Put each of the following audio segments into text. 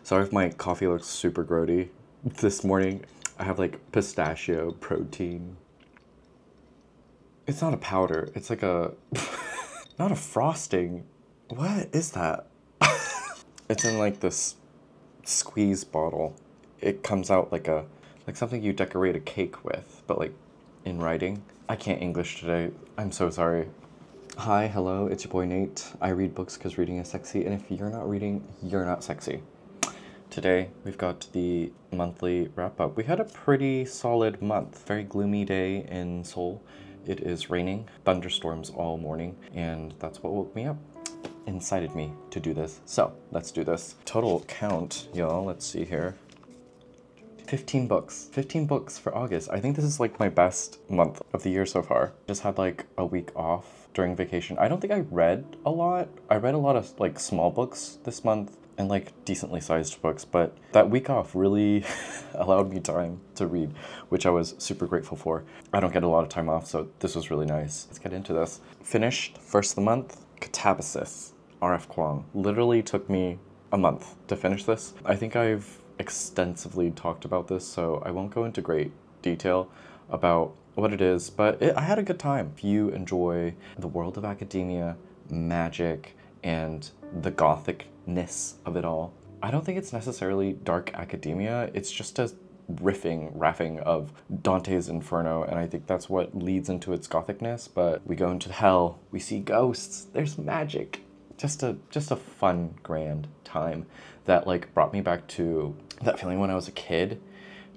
Sorry if my coffee looks super grody. This morning, I have like pistachio protein. It's not a powder, it's like a, not a frosting. What is that? It's in like this squeeze bottle. It comes out like something you decorate a cake with, but like in writing. I can't English today, I'm so sorry. Hi, hello, it's your boy Nate. I read books because reading is sexy, and if you're not reading, you're not sexy. Today, we've got the monthly wrap-up. We had a pretty solid month. Very gloomy day in Seoul. It is raining, thunderstorms all morning, and that's what woke me up. Incited me to do this. So, let's do this. Total count, y'all, let's see here. 15 books. 15 books for August. I think this is like my best month of the year so far. Just had like a week off during vacation. I don't think I read a lot. I read a lot of like small books this month and like decently sized books, but that week off really allowed me time to read, which I was super grateful for. I don't get a lot of time off, so this was really nice. Let's get into this. Finished first of the month, Katabasis, F Kuang. Literally took me a month to finish this. I think I've extensively talked about this, so I won't go into great detail about what it is, but I had a good time. If you enjoy the world of academia, magic, and the gothicness of it all, I don't think it's necessarily dark academia, it's just a raffing of Dante's Inferno, and I think that's what leads into its gothicness. But we go into hell, we see ghosts, there's magic. Just a fun, grand time that like brought me back to that feeling when I was a kid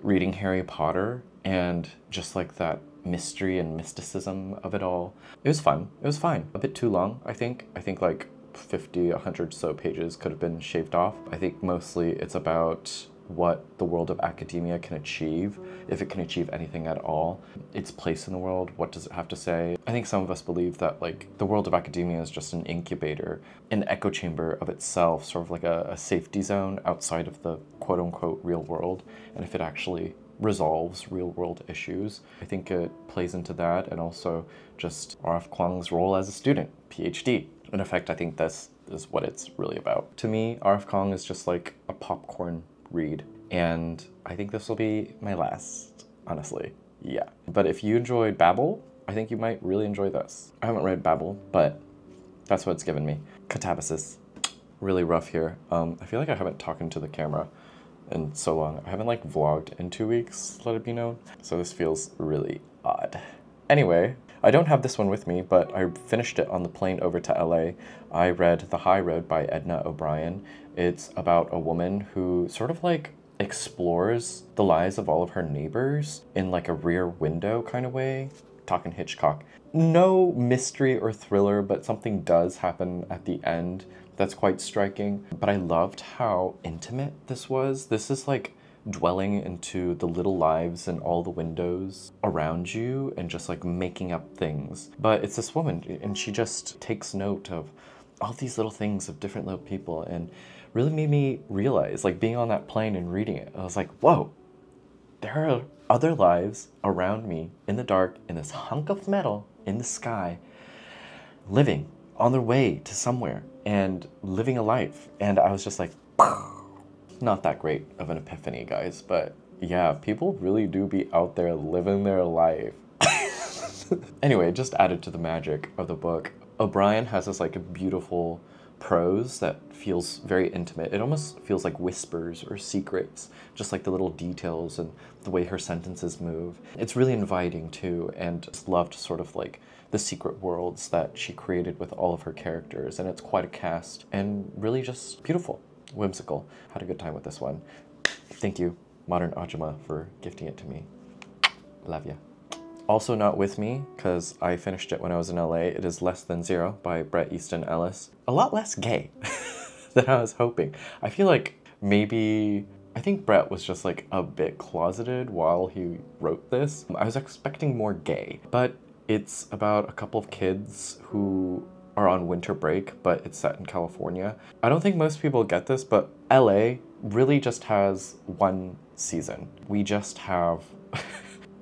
reading Harry Potter, and just like that mystery and mysticism of it all. It was fun. It was fine. A bit too long, I think. I think like 50, 100 so pages could have been shaved off. I think mostly it's about what the world of academia can achieve, if it can achieve anything at all, its place in the world, what does it have to say. I think some of us believe that like the world of academia is just an incubator, an echo chamber of itself, sort of like a safety zone outside of the quote-unquote real world, and if it actually resolves real world issues, I think it plays into that, and also just F Kuang's role as a student, PhD. In effect, I think this is what it's really about. To me, F Kuang is just like a popcorn read, and I think this will be my last, honestly. Yeah. But if you enjoyed Babel, I think you might really enjoy this. I haven't read Babel, but that's what it's given me. Katabasis. Really rough here. I feel like I haven't talked into the camera in so long. I haven't like vlogged in 2 weeks, let it be known. So this feels really odd. Anyway, I don't have this one with me, but I finished it on the plane over to LA. I read The High Road by Edna O'Brien. It's about a woman who sort of like explores the lives of all of her neighbors in like a rear window kind of way. Talking Hitchcock. No mystery or thriller, but something does happen at the end that's quite striking. But I loved how intimate this was. This is like dwelling into the little lives and all the windows around you and just like making up things. But it's this woman, and she just takes note of all these little things of different little people, and really made me realize, like being on that plane and reading it, I was like, whoa, there are other lives around me in the dark, in this hunk of metal in the sky, living on their way to somewhere and living a life. And I was just like, not that great of an epiphany, guys, but yeah, people really do be out there living their life. Anyway, just added to the magic of the book. O'Brien has this like beautiful prose that feels very intimate. It almost feels like whispers or secrets, just like the little details and the way her sentences move. It's really inviting too, and just loved sort of like the secret worlds that she created with all of her characters, and it's quite a cast and really just beautiful. Whimsical. Had a good time with this one. Thank you, Modern Ajuma, for gifting it to me. Love ya. Also not with me, because I finished it when I was in LA, it is Less Than Zero by Bret, Easton, Ellis. A lot less gay than I was hoping. I feel like maybe, I think Bret was just like a bit closeted while he wrote this. I was expecting more gay, but it's about a couple of kids who are on winter break, but it's set in California. I don't think most people get this, but LA really just has one season. We just have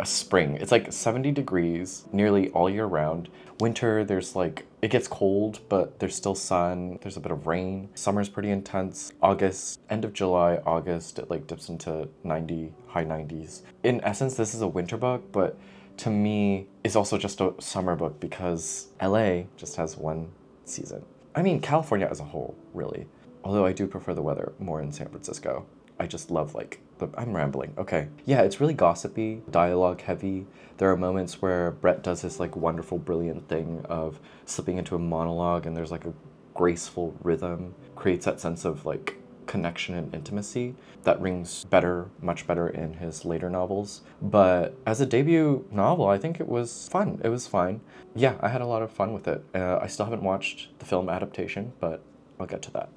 a spring. It's like 70 degrees nearly all year round. Winter, there's like, it gets cold, but there's still sun. There's a bit of rain. Summer's pretty intense. August, end of July, August, it like dips into 90, high 90s. In essence, this is a winter book, but to me, it's also just a summer book because LA just has one season. I mean, California as a whole, really. Although I do prefer the weather more in San Francisco. I just love like, I'm rambling, okay. Yeah, it's really gossipy, dialogue heavy. There are moments where Bret does this like wonderful, brilliant thing of slipping into a monologue and there's like a graceful rhythm, creates that sense of like connection and intimacy that rings better, much better in his later novels. But as a debut novel, I think it was fun. It was fine. Yeah, I had a lot of fun with it. I still haven't watched the film adaptation, but I'll get to that.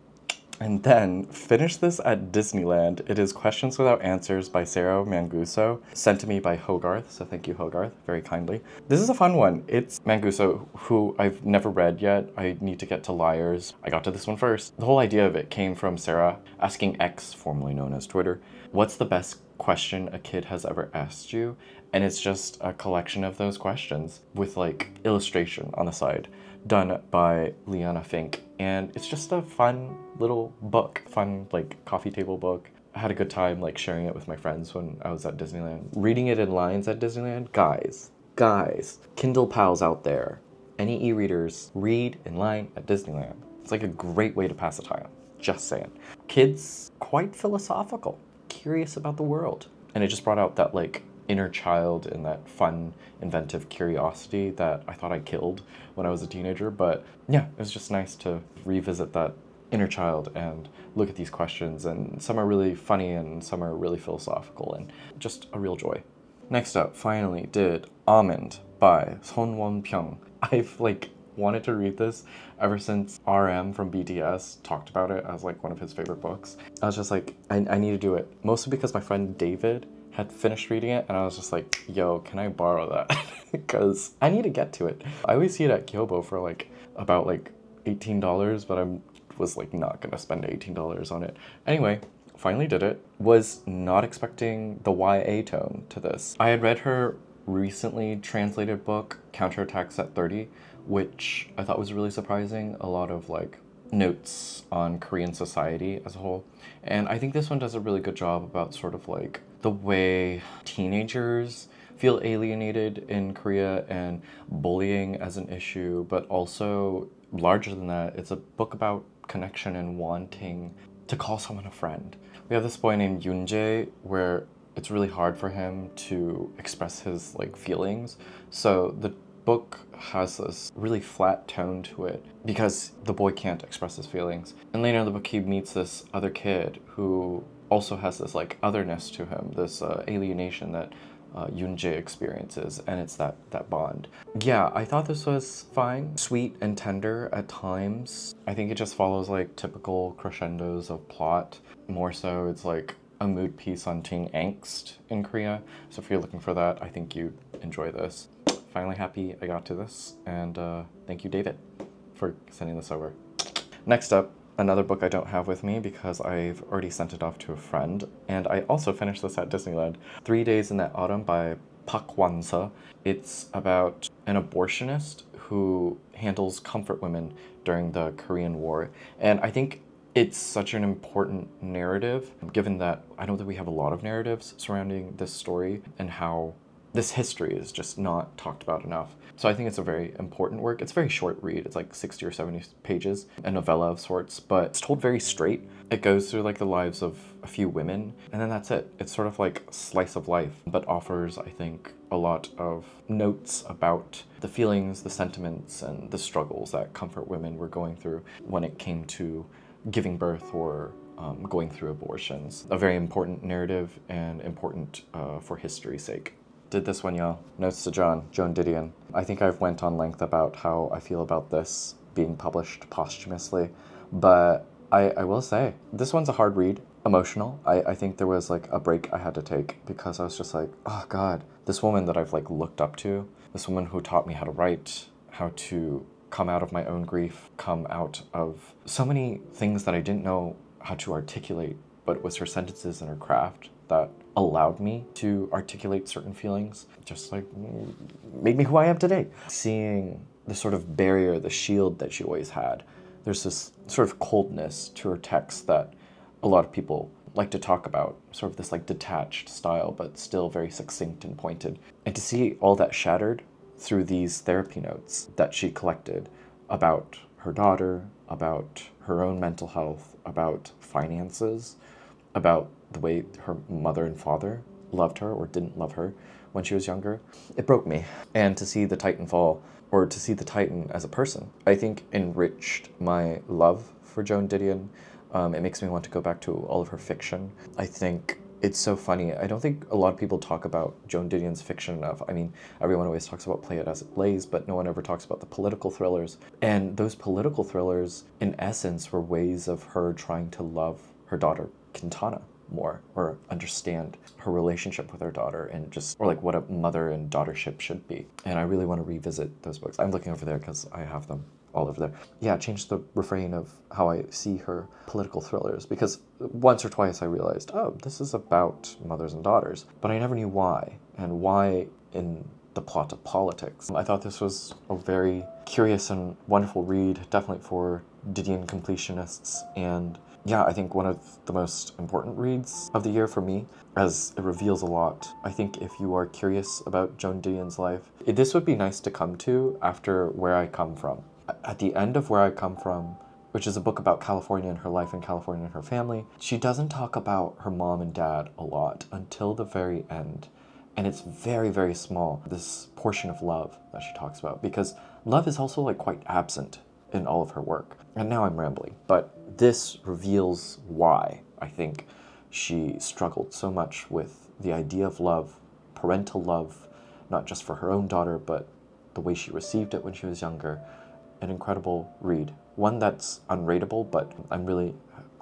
And then finish this at Disneyland. It is Questions Without Answers by Sarah Manguso, sent to me by Hogarth, so thank you Hogarth, very kindly. This is a fun one. It's Manguso, who I've never read yet. I need to get to Liars. I got to this one first. The whole idea of it came from Sarah asking X, formerly known as Twitter, what's the best question a kid has ever asked you? And it's just a collection of those questions with like illustration on the side, done by Liana Fink. And it's just a fun little book, fun like coffee table book. I had a good time like sharing it with my friends when I was at Disneyland. Reading it in lines at Disneyland, guys, Kindle pals out there, any e-readers, read in line at Disneyland. It's like a great way to pass the time, just saying. Kids, quite philosophical, curious about the world. And it just brought out that like inner child and that fun, inventive curiosity that I thought I killed when I was a teenager. But yeah, it was just nice to revisit that inner child and look at these questions. And some are really funny and some are really philosophical and just a real joy. Next up, finally, did Almond by Sohn Won-Pyung. I've like wanted to read this ever since RM from BTS talked about it as like one of his favorite books. I was just like, I need to do it. Mostly because my friend David had finished reading it and I was just like, yo, can I borrow that? Because I need to get to it. I always see it at Kyobo for like about like $18, but I was like not gonna spend $18 on it. Anyway, finally did it. Was not expecting the YA tone to this. I had read her recently translated book, Counterattacks at 30, which I thought was really surprising. A lot of like notes on Korean society as a whole. And I think this one does a really good job about sort of like the way teenagers feel alienated in Korea and bullying as an issue, but also larger than that, it's a book about connection and wanting to call someone a friend. We have this boy named Yoonjae where it's really hard for him to express his like feelings. So the book has this really flat tone to it because the boy can't express his feelings. And later in the book he meets this other kid who also has this like otherness to him, this alienation that Yoonjae experiences, and it's that bond. Yeah, I thought this was fine, sweet and tender at times. I think it just follows like typical crescendos of plot. More so, it's like a mood piece on teen angst in Korea. So if you're looking for that, I think you'd enjoy this. Finally happy I got to this, and thank you, David, for sending this over. Next up, another book I don't have with me because I've already sent it off to a friend, and I also finished this at Disneyland. 3 Days in That Autumn by Park Wan-Suh. It's about an abortionist who handles comfort women during the Korean War, and I think it's such an important narrative, given that I don't think we have a lot of narratives surrounding this story and how this history is just not talked about enough. So I think it's a very important work. It's a very short read. It's like 60 or 70 pages, a novella of sorts, but it's told very straight. It goes through like the lives of a few women, and then that's it. It's sort of like slice of life, but offers, I think, a lot of notes about the feelings, the sentiments, and the struggles that comfort women were going through when it came to giving birth or going through abortions. A very important narrative and important for history's sake. Did this one, y'all. Notes to Joan Didion. I think I've went on length about how I feel about this being published posthumously, but I will say, this one's a hard read, emotional. I think there was like a break I had to take because I was just like, oh God, this woman that I've like looked up to, this woman who taught me how to write, how to come out of my own grief, come out of so many things that I didn't know how to articulate, but it was her sentences and her craft that allowed me to articulate certain feelings, just like made me who I am today. Seeing the sort of barrier, the shield that she always had, there's this sort of coldness to her text that a lot of people like to talk about, sort of this like detached style, but still very succinct and pointed. And to see all that shattered through these therapy notes that she collected about her daughter, about her own mental health, about finances, about the way her mother and father loved her or didn't love her when she was younger, it broke me. And to see the Titan fall, or to see the Titan as a person, I think enriched my love for Joan Didion. It makes me want to go back to all of her fiction. I think it's so funny. I don't think a lot of people talk about Joan Didion's fiction enough. I mean, everyone always talks about Play It As It Lays, but no one ever talks about the political thrillers. And those political thrillers, in essence, were ways of her trying to love her daughter, Quintana, more, or understand her relationship with her daughter, and just, or like what a mother and daughtership should be. And I really want to revisit those books. I'm looking over there because I have them all over there. Yeah, change the refrain of how I see her political thrillers, because once or twice I realized, oh, this is about mothers and daughters, but I never knew why, and why in the plot of politics. I thought this was a very curious and wonderful read, definitely for Didion completionists, and yeah, I think one of the most important reads of the year for me, as it reveals a lot. I think if you are curious about Joan Didion's life, this would be nice to come to after Where I Come From. At the end of Where I Come From, which is a book about California and her life in California and her family, she doesn't talk about her mom and dad a lot until the very end. And it's very, very small, this portion of love that she talks about, because love is also like quite absent in all of her work. And now I'm rambling, but this reveals why I think she struggled so much with the idea of love, parental love, not just for her own daughter, but the way she received it when she was younger. An incredible read. One that's unrateable, but I'm really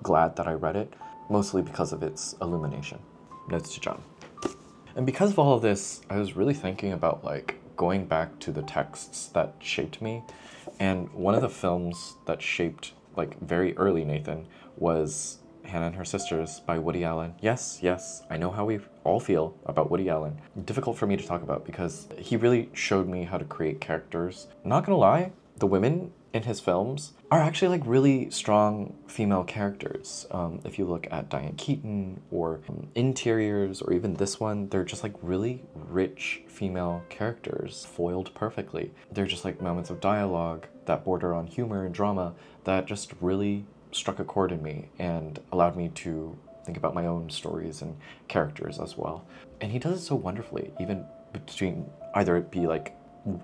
glad that I read it, mostly because of its illumination. Notes to John. And because of all of this, I was really thinking about like going back to the texts that shaped me. And one of the films that shaped like very early Nathan was Hannah and Her Sisters by Woody Allen. Yes, I know how we all feel about Woody Allen. Difficult for me to talk about because he really showed me how to create characters. Not gonna lie, the women in his films are actually like really strong female characters. If you look at Diane Keaton or Interiors or even this one, they're just like really rich female characters, foiled perfectly. They're just like moments of dialogue that border on humor and drama that just really struck a chord in me and allowed me to think about my own stories and characters as well. And he does it so wonderfully, even between either it be like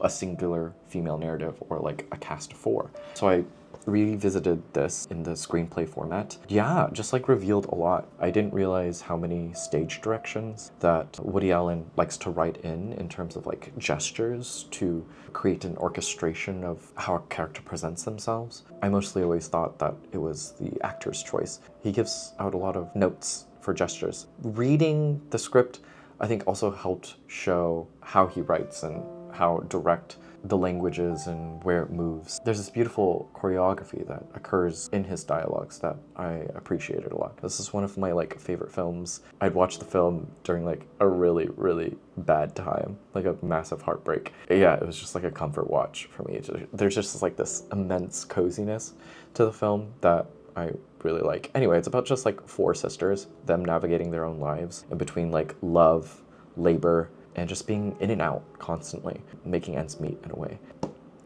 a singular female narrative or like a cast of four. So I revisited this in the screenplay format. Yeah, just like revealed a lot. I didn't realize how many stage directions that Woody Allen likes to write in terms of like gestures to create an orchestration of how a character presents themselves. I mostly always thought that it was the actor's choice. He gives out a lot of notes for gestures. Reading the script, I think, also helped show how he writes and how direct the language is and where it moves. There's this beautiful choreography that occurs in his dialogues that I appreciated a lot. This is one of my like favorite films. I'd watch the film during like a really, really bad time, like a massive heartbreak. Yeah, it was just like a comfort watch for me. There's just like this immense coziness to the film that I really like. Anyway, it's about just like four sisters, them navigating their own lives in between like love, labor, and just being in and out constantly, making ends meet in a way.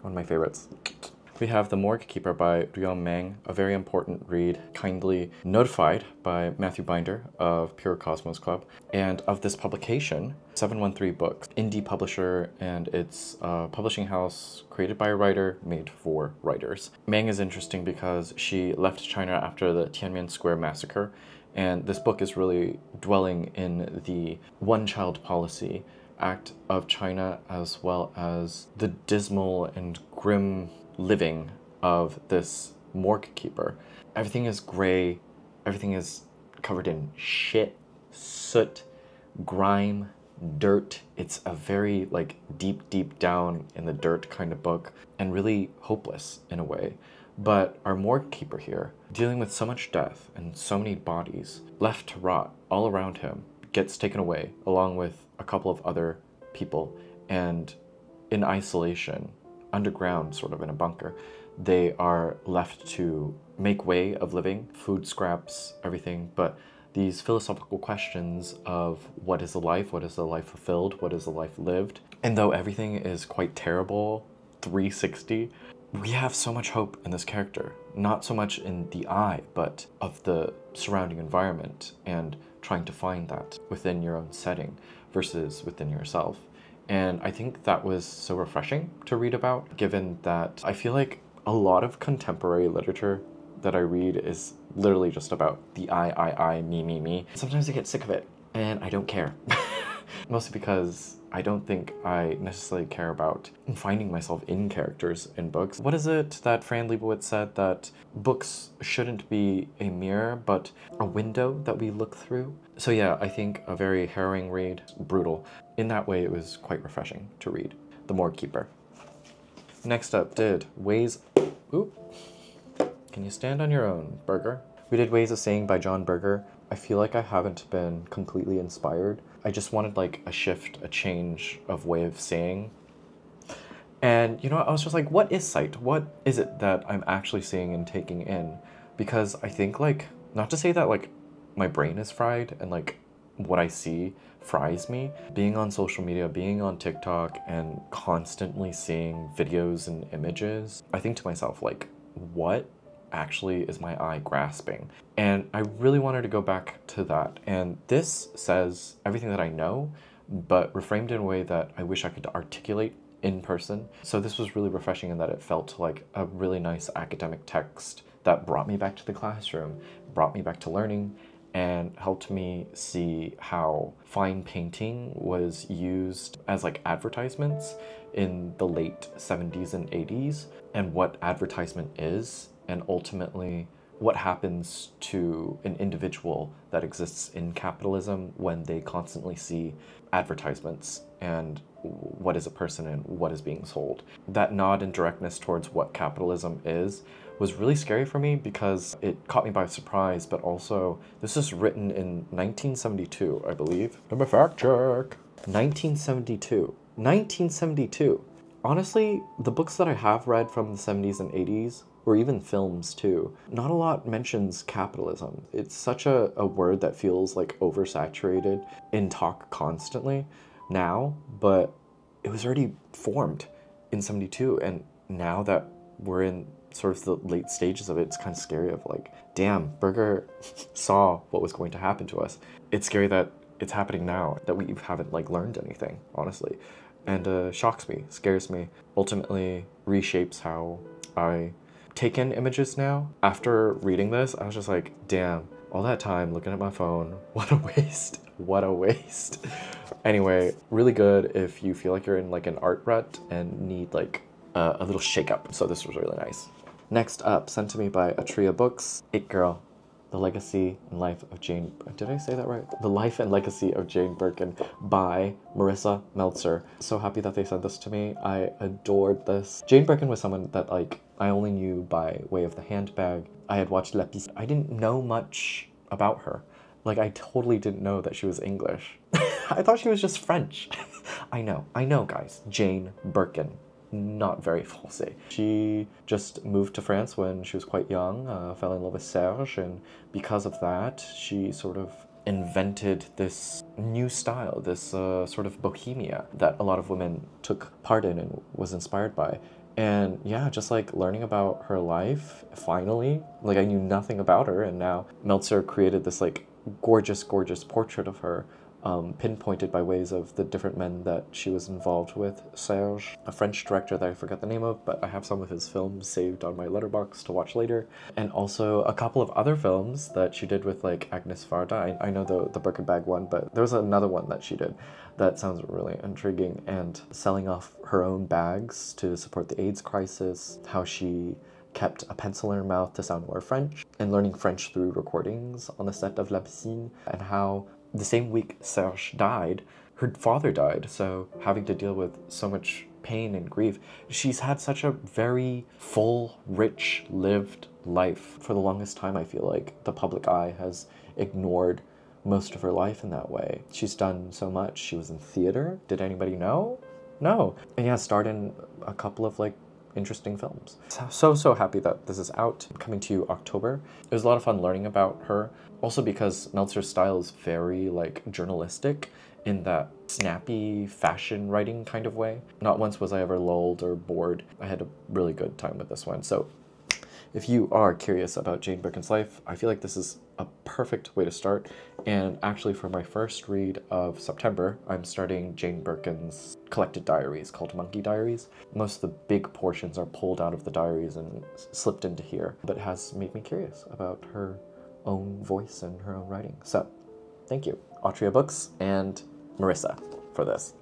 One of my favorites. We have The Morgue Keeper by Ruyan Meng, a very important read, kindly notified by Matthew Binder of Pure Cosmos Club. And of this publication, 713 Books, indie publisher, and it's a publishing house created by a writer, made for writers. Meng is interesting because she left China after the Tiananmen Square massacre, and this book is really dwelling in the one-child policy act of China, as well as the dismal and grim living of this morgue keeper. Everything is gray, everything is covered in shit, soot, grime, dirt. It's a very like deep down in the dirt kind of book, and really hopeless in a way. But our morgue keeper here, dealing with so much death and so many bodies left to rot all around him, gets taken away along with a couple of other people, and in isolation, underground, sort of in a bunker, they are left to make way of living, food scraps, everything, but these philosophical questions of what is a life fulfilled, what is a life lived. And though everything is quite terrible, 360, we have so much hope in this character. Not so much in the eye, but of the surrounding environment and trying to find that within your own setting versus within yourself. And I think that was so refreshing to read about, given that I feel like a lot of contemporary literature that I read is literally just about the I, me. Sometimes I get sick of it, and I don't care. Mostly because I don't think I necessarily care about finding myself in characters in books. What is it that Fran Lebowitz said? That books shouldn't be a mirror, but a window that we look through? So yeah, I think a very harrowing read, brutal. In that way, it was quite refreshing to read. The Morgue Keeper. Next up did Ways... Oop. Can you stand on your own, Berger? We did Ways of Saying by John Berger. I feel like I haven't been completely inspired. I just wanted like a shift, a change of way of saying. And you know, I was just like, what is sight? What is it that I'm actually seeing and taking in? Because I think like, not to say that like my brain is fried and like what I see fries me. Being on social media, being on TikTok and constantly seeing videos and images, I think to myself like, what actually is my eye grasping? And I really wanted to go back to that. And this says everything that I know, but reframed in a way that I wish I could articulate in person. So this was really refreshing in that it felt like a really nice academic text that brought me back to the classroom, brought me back to learning, and helped me see how fine painting was used as like advertisements in the late 70s and 80s, and what advertisement is, and ultimately what happens to an individual that exists in capitalism when they constantly see advertisements, and what is a person and what is being sold. That nod and directness towards what capitalism is was really scary for me because it caught me by surprise, but also this is written in 1972, I believe. I'm a fact check. 1972. 1972. Honestly, the books that I have read from the 70s and 80s, or even films too, not a lot mentions capitalism. It's such a word that feels like oversaturated in talk constantly now, but it was already formed in 72, and now that we're in sort of the late stages of it, it's kind of scary of like, damn, Berger saw what was going to happen to us. It's scary that it's happening now, that we haven't like learned anything, honestly. And shocks me, scares me, ultimately reshapes how I take in images now. After reading this, I was just like, damn, all that time looking at my phone, what a waste, what a waste. Anyway, really good if you feel like you're in like an art rut and need like a little shake up. So this was really nice. Next up, sent to me by Atria Books, It Girl, The Legacy and Life of Jane... Did I say that right? The Life and Legacy of Jane Birkin by Marisa Meltzer. So happy that they sent this to me. I adored this. Jane Birkin was someone that like I only knew by way of the handbag. I had watched La Piste. I didn't know much about her. Like I totally didn't know that she was English. I thought she was just French. I know guys. Jane Birkin. Not very fancy. She just moved to France when she was quite young, fell in love with Serge, and because of that, she sort of invented this new style, this sort of bohemia that a lot of women took part in and was inspired by. And yeah, just like learning about her life, finally, like I knew nothing about her, and now Meltzer created this like gorgeous, gorgeous portrait of her, pinpointed by ways of the different men that she was involved with. Serge, a French director that I forget the name of, but I have some of his films saved on my letterbox to watch later. And also a couple of other films that she did with like Agnes Varda. I know the Birkin bag one, but there was another one that she did that sounds really intriguing. And selling off her own bags to support the AIDS crisis, how she kept a pencil in her mouth to sound more French, and learning French through recordings on the set of La Piscine, and how the same week Serge died, her father died, so having to deal with so much pain and grief. She's had such a very full, rich, lived life. For the longest time, I feel like the public eye has ignored most of her life in that way. She's done so much. She was in theater. Did anybody know? No. And yeah, starred in a couple of like interesting films. So happy that this is out, coming to you October. It was a lot of fun learning about her. Also because Meltzer's style is very like journalistic in that snappy fashion writing kind of way. Not once was I ever lulled or bored. I had a really good time with this one. So if you are curious about Jane Birkin's life, I feel like this is a perfect way to start. And actually for my first read of September, I'm starting Jane Birkin's collected diaries called Monkey Diaries. Most of the big portions are pulled out of the diaries and slipped into here, but it has made me curious about her own voice and her own writing. So thank you, Autria Books and Marisa, for this.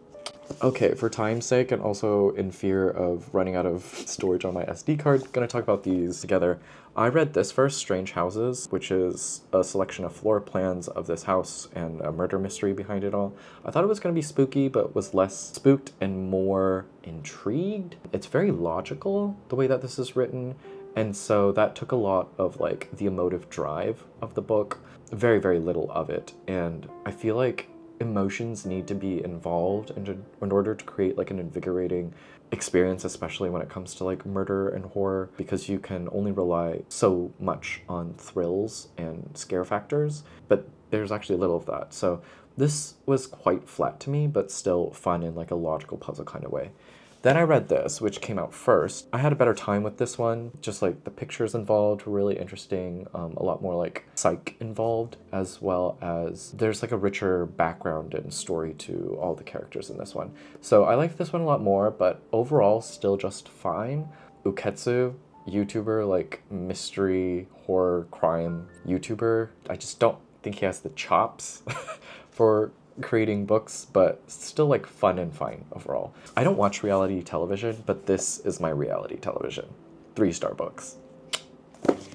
Okay, for time's sake and also in fear of running out of storage on my SD card, gonna talk about these together. I read this first, Strange Houses, which is a selection of floor plans of this house and a murder mystery behind it all. I thought it was gonna be spooky, but was less spooked and more intrigued. It's very logical, the way that this is written, and so that took a lot of like the emotive drive of the book. Very, very little of it, and I feel like emotions need to be involved in order to create like an invigorating experience, especially when it comes to like murder and horror, because you can only rely so much on thrills and scare factors, but there's actually little of that. So this was quite flat to me, but still fun in like a logical puzzle kind of way. Then I read this, which came out first. I had a better time with this one. Just like the pictures involved were really interesting. A lot more like psych involved, as well as there's like a richer background and story to all the characters in this one. So I liked this one a lot more, but overall still just fine. Uketsu, YouTuber, like mystery, horror, crime YouTuber. I just don't think he has the chops for creating books, but still like fun and fine overall. I don't watch reality television, but this is my reality television. 3-star books.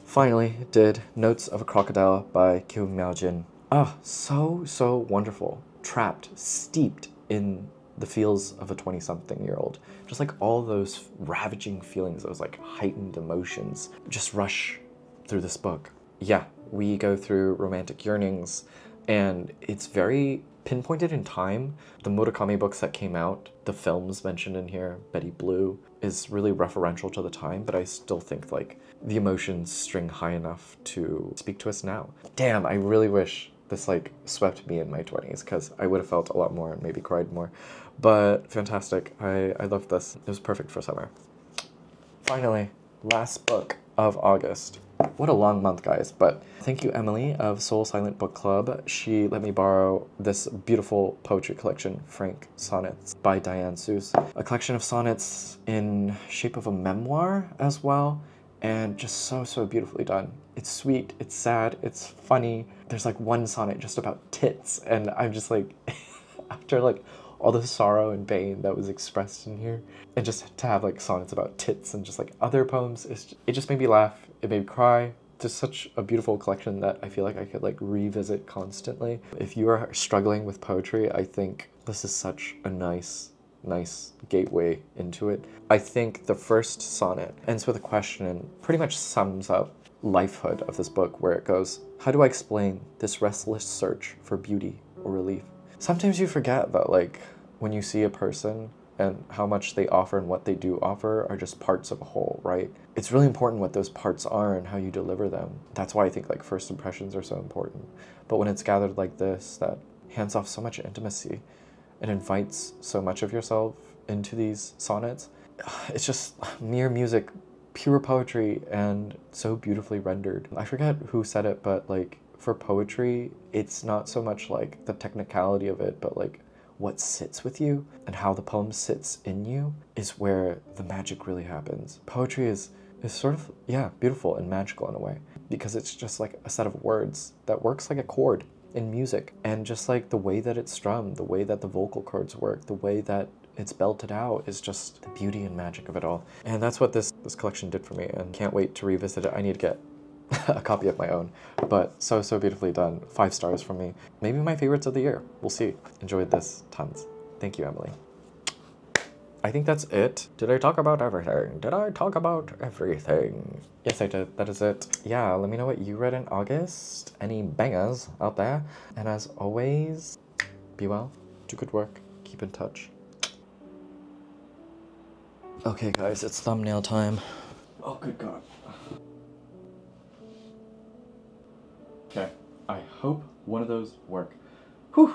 Finally did Notes of a Crocodile by Miaojin. Ah, so wonderful. Trapped, steeped in the feels of a 20-something-year-old. Just like all those ravaging feelings, those like heightened emotions just rush through this book. Yeah, we go through romantic yearnings, and it's very pinpointed in time. The Murakami books that came out, the films mentioned in here, Betty Blue, is really referential to the time, but I still think like the emotions string high enough to speak to us now. Damn, I really wish this like swept me in my 20s, because I would have felt a lot more and maybe cried more. But fantastic, I loved this. It was perfect for summer. Finally, last book of August. What a long month, guys, but thank you, Emily of Soul Silent Book Club. She let me borrow this beautiful poetry collection, Frank Sonnets by Diane Suess. A collection of sonnets in shape of a memoir as well, and just so beautifully done. It's sweet, it's sad, it's funny. There's like one sonnet just about tits, and I'm just like, after like all the sorrow and pain that was expressed in here, and just to have like sonnets about tits and just like other poems, it just made me laugh, it made me cry. Just such a beautiful collection that I feel like I could like revisit constantly. If you are struggling with poetry, I think this is such a nice gateway into it. I think the first sonnet ends with a question and pretty much sums up lifehood of this book, where it goes, how do I explain this restless search for beauty or relief? Sometimes you forget that like when you see a person and how much they offer and what they do offer are just parts of a whole, right? It's really important what those parts are and how you deliver them. That's why I think like first impressions are so important. But when it's gathered like this, that hands off so much intimacy and invites so much of yourself into these sonnets, it's just mere music, pure poetry, and so beautifully rendered. I forget who said it, but like for poetry, it's not so much like the technicality of it, but like what sits with you and how the poem sits in you is where the magic really happens. Poetry is sort of, yeah, beautiful and magical in a way, because it's just like a set of words that works like a chord in music, and just like the way that it's strummed, the way that the vocal cords work, the way that it's belted out is just the beauty and magic of it all. And that's what this collection did for me, and can't wait to revisit it. I need to get a copy of my own, but so beautifully done. 5 stars from me. Maybe my favorites of the year. We'll see. Enjoyed this tons. Thank you, Emily. I think that's it. Did I talk about everything? Did I talk about everything? Yes, I did. That is it. Yeah, let me know what you read in August. Any bangers out there. And as always, be well, do good work, keep in touch. Okay, guys, it's thumbnail time. Oh, good God. Okay, I hope one of those work. Whew.